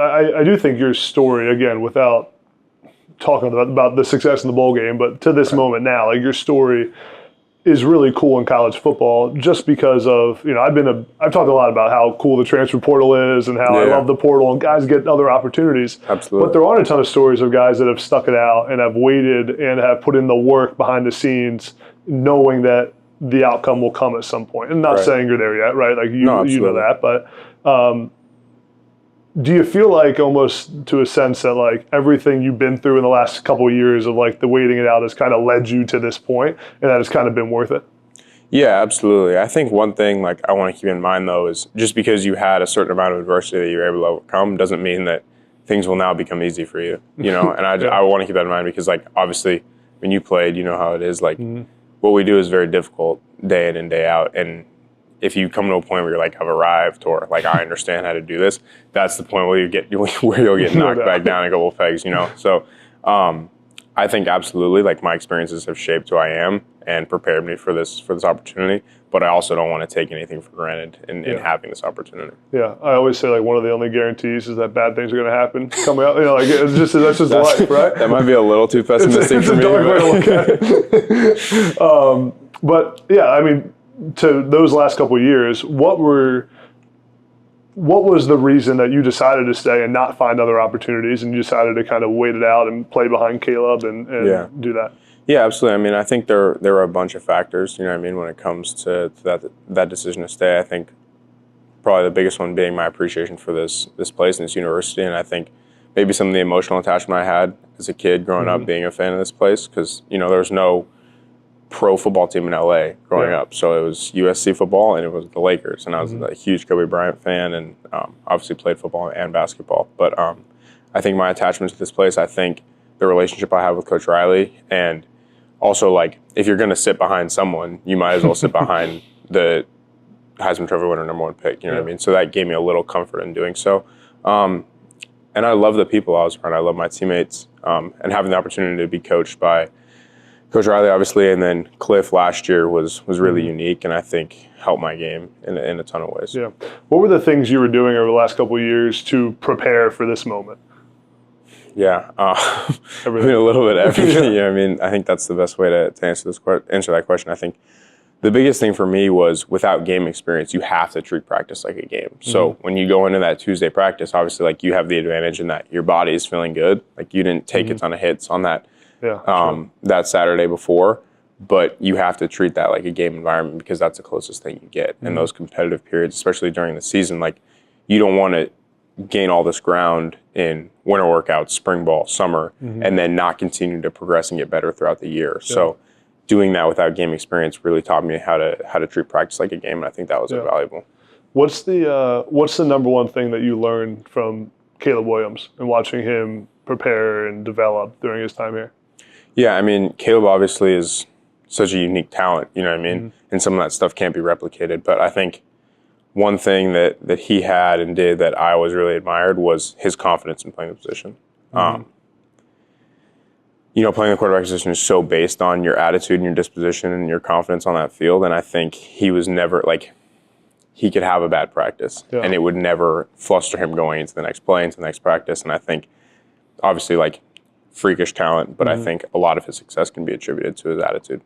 I do think your story, again, without talking about the success in the bowl game, but to this moment now, like your story is really cool in college football just because of, I've talked a lot about how cool the transfer portal is and how I love the portal and guys get other opportunities. Absolutely. But there aren't a ton of stories of guys that have stuck it out and have waited and have put in the work behind the scenes knowing that the outcome will come at some point. And not saying you're there yet, right? Like you know that, but do you feel like almost to a sense that like everything you've been through in the last couple of years of like the waiting it out has kind of led you to this point and that has kind of been worth it? Yeah, absolutely. I think one thing like I want to keep in mind though is just because you had a certain amount of adversity that you were able to overcome doesn't mean that things will now become easy for you, and I want to keep that in mind because like obviously when you played, you know how it is, like what we do is very difficult day in and day out, and if you come to a point where you're like, I've arrived, or like, I understand how to do this, that's the point where you'll get knocked back down a couple pegs, So I think absolutely, like my experiences have shaped who I am and prepared me for this opportunity. But I also don't want to take anything for granted in having this opportunity. Yeah, I always say like one of the only guarantees is that bad things are going to happen coming out. Like that's just life, right? That might be a little too pessimistic for me. It's a dark way to look at it. But yeah, I mean, to those last couple of years, what was the reason that you decided to stay and not find other opportunities, and you decided to kind of wait it out and play behind Caleb and do that? Yeah, absolutely. I mean, I think there were a bunch of factors, when it comes to that decision to stay. I think probably the biggest one being my appreciation for this place and this university, and I think maybe some of the emotional attachment I had as a kid growing up being a fan of this place, because, there was no pro football team in LA growing up. So it was USC football and it was the Lakers. And I was a huge Kobe Bryant fan and obviously played football and basketball. But I think my attachment to this place, I think the relationship I have with Coach Riley, and also like if you're going to sit behind someone, you might as well sit behind the Heisman Trophy Winner #1 pick. You know what I mean? So that gave me a little comfort in doing so. And I love the people I was around. I love my teammates, and having the opportunity to be coached by Coach Riley, obviously, and then Cliff last year was really unique, and I think helped my game in a ton of ways. Yeah. What were the things you were doing over the last couple of years to prepare for this moment? Yeah, I mean, a little bit of everything. I think that's the best way to answer that question. I think the biggest thing for me was without game experience, you have to treat practice like a game. So when you go into that Tuesday practice, obviously, like you have the advantage in that your body is feeling good. Like you didn't take a ton of hits on that. That Saturday before, but you have to treat that like a game environment because that's the closest thing you get in those competitive periods, especially during the season. Like you don't want to gain all this ground in winter workouts, spring ball, summer, and then not continue to progress and get better throughout the year. So doing that without game experience really taught me how to treat practice like a game, and I think that was invaluable. What's the number one thing that you learned from Caleb Williams and watching him prepare and develop during his time here? Yeah, I mean, Caleb obviously is such a unique talent, you know what I mean? And some of that stuff can't be replicated. But I think one thing that he had and did that I always really admired was his confidence in playing the position. Playing the quarterback position is so based on your attitude and your disposition and your confidence on that field. And I think he was never, he could have a bad practice and it would never fluster him going into the next play, into the next practice. And I think, obviously, freakish talent, but I think a lot of his success can be attributed to his attitude.